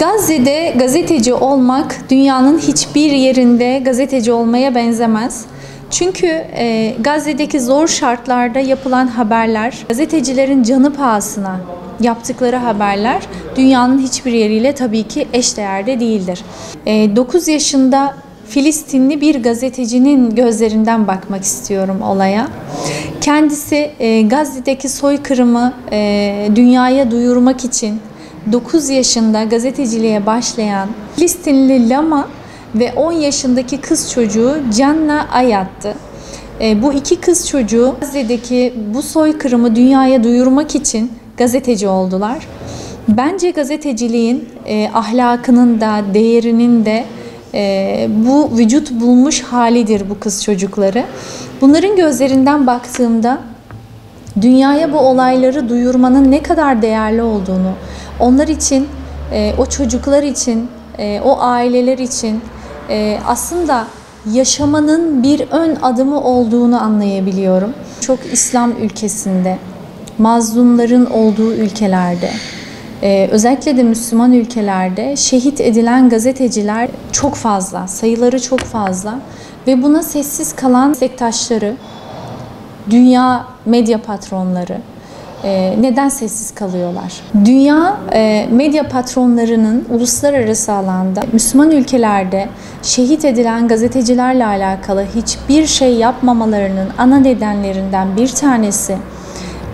Gazze'de gazeteci olmak dünyanın hiçbir yerinde gazeteci olmaya benzemez. Çünkü Gazze'deki zor şartlarda yapılan haberler, gazetecilerin canı pahasına yaptıkları haberler dünyanın hiçbir yeriyle tabii ki eşdeğerde değildir. 9 yaşında Filistinli bir gazetecinin gözlerinden bakmak istiyorum olaya. Kendisi Gazze'deki soykırımı dünyaya duyurmak için 9 yaşında gazeteciliğe başlayan Filistinli Lama ve 10 yaşındaki kız çocuğu Canna Ayat'tı. Bu iki kız çocuğu Gazze'deki bu soykırımı dünyaya duyurmak için gazeteci oldular. Bence gazeteciliğin ahlakının da değerinin de bu vücut bulmuş halidir bu kız çocukları. Bunların gözlerinden baktığımda dünyaya bu olayları duyurmanın ne kadar değerli olduğunu, onlar için, o çocuklar için, o aileler için aslında yaşamanın bir ön adımı olduğunu anlayabiliyorum. Çok İslam ülkesinde, mazlumların olduğu ülkelerde, özellikle de Müslüman ülkelerde şehit edilen gazeteciler çok fazla, sayıları çok fazla ve buna sessiz kalan meslektaşları, dünya medya patronları neden sessiz kalıyorlar? Dünya medya patronlarının uluslararası alanda, Müslüman ülkelerde şehit edilen gazetecilerle alakalı hiçbir şey yapmamalarının ana nedenlerinden bir tanesi,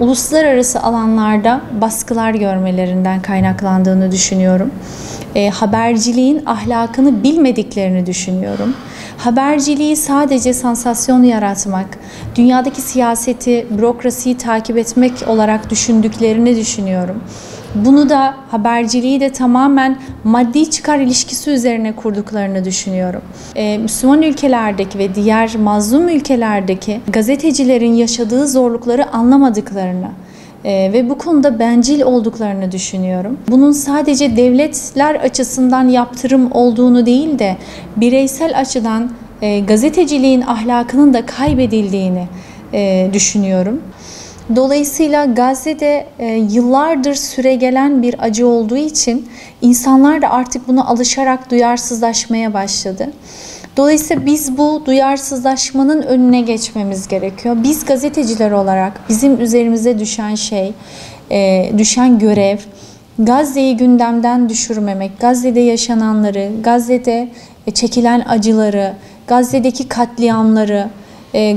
uluslararası alanlarda baskılar görmelerinden kaynaklandığını düşünüyorum. Haberciliğin ahlakını bilmediklerini düşünüyorum. Haberciliği sadece sansasyon yaratmak, dünyadaki siyaseti, bürokrasiyi takip etmek olarak düşündüklerini düşünüyorum. Bunu da haberciliği de tamamen maddi çıkar ilişkisi üzerine kurduklarını düşünüyorum. Müslüman ülkelerdeki ve diğer mazlum ülkelerdeki gazetecilerin yaşadığı zorlukları anlamadıklarını ve bu konuda bencil olduklarını düşünüyorum. Bunun sadece devletler açısından yaptırım olduğunu değil de bireysel açıdan gazeteciliğin ahlakının da kaybedildiğini düşünüyorum. Dolayısıyla Gazze'de yıllardır süregelen bir acı olduğu için insanlar da artık buna alışarak duyarsızlaşmaya başladı. Dolayısıyla biz bu duyarsızlaşmanın önüne geçmemiz gerekiyor. Biz gazeteciler olarak bizim üzerimize düşen şey, düşen görev, Gazze'yi gündemden düşürmemek, Gazze'de yaşananları, Gazze'de çekilen acıları, Gazze'deki katliamları,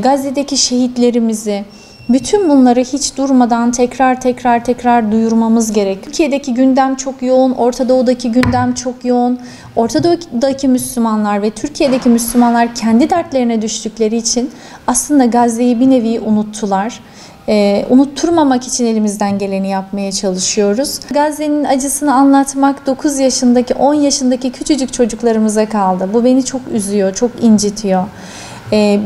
Gazze'deki şehitlerimizi, bütün bunları hiç durmadan tekrar duyurmamız gerek. Türkiye'deki gündem çok yoğun, Orta Doğu'daki gündem çok yoğun. Orta Doğu'daki Müslümanlar ve Türkiye'deki Müslümanlar kendi dertlerine düştükleri için aslında Gazze'yi bir nevi unuttular. Unutturmamak için elimizden geleni yapmaya çalışıyoruz. Gazze'nin acısını anlatmak 9 yaşındaki, 10 yaşındaki küçücük çocuklarımıza kaldı. Bu beni çok üzüyor, çok incitiyor.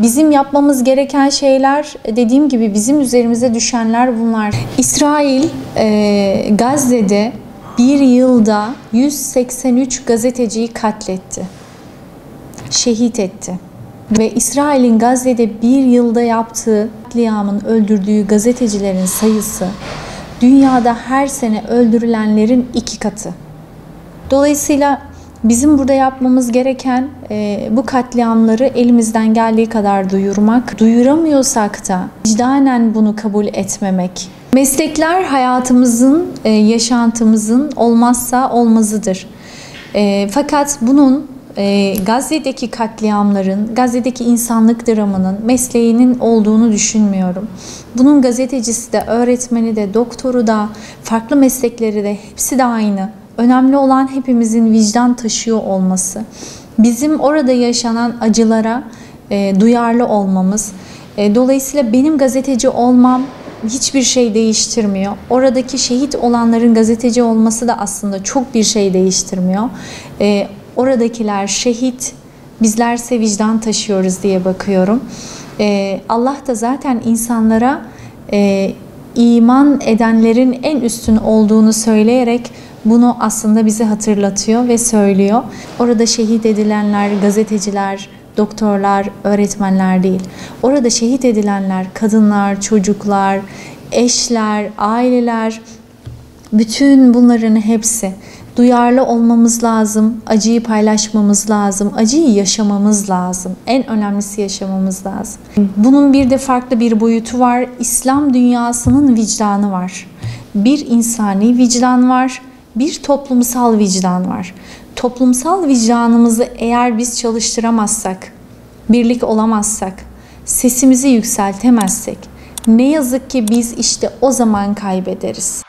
Bizim yapmamız gereken şeyler, dediğim gibi bizim üzerimize düşenler bunlar. İsrail Gazze'de bir yılda 183 gazeteciyi katletti, şehit etti. Ve İsrail'in Gazze'de bir yılda yaptığı katliamın öldürdüğü gazetecilerin sayısı dünyada her sene öldürülenlerin 2 katı. Dolayısıyla bizim burada yapmamız gereken bu katliamları elimizden geldiği kadar duyurmak. Duyuramıyorsak da vicdanen bunu kabul etmemek. Meslekler hayatımızın, yaşantımızın olmazsa olmazıdır. Fakat bunun Gazze'deki katliamların, Gazze'deki insanlık dramının mesleğinin olduğunu düşünmüyorum. Bunun gazetecisi de, öğretmeni de, doktoru da, farklı meslekleri de hepsi de aynı. Önemli olan hepimizin vicdan taşıyor olması. Bizim orada yaşanan acılara duyarlı olmamız. Dolayısıyla benim gazeteci olmam hiçbir şey değiştirmiyor. Oradaki şehit olanların gazeteci olması da aslında çok bir şey değiştirmiyor. Oradakiler şehit, bizlerse vicdan taşıyoruz diye bakıyorum. Allah da zaten insanlara iman edenlerin en üstün olduğunu söyleyerek bunu aslında bize hatırlatıyor ve söylüyor. Orada şehit edilenler gazeteciler, doktorlar, öğretmenler değil. Orada şehit edilenler kadınlar, çocuklar, eşler, aileler, bütün bunların hepsi. Duyarlı olmamız lazım, acıyı paylaşmamız lazım, acıyı yaşamamız lazım. En önemlisi yaşamamız lazım. Bunun bir de farklı bir boyutu var. İslam dünyasının vicdanı var. Bir insani vicdan var, bir toplumsal vicdan var. Toplumsal vicdanımızı eğer biz çalıştıramazsak, birlik olamazsak, sesimizi yükseltemezsek, ne yazık ki biz işte o zaman kaybederiz.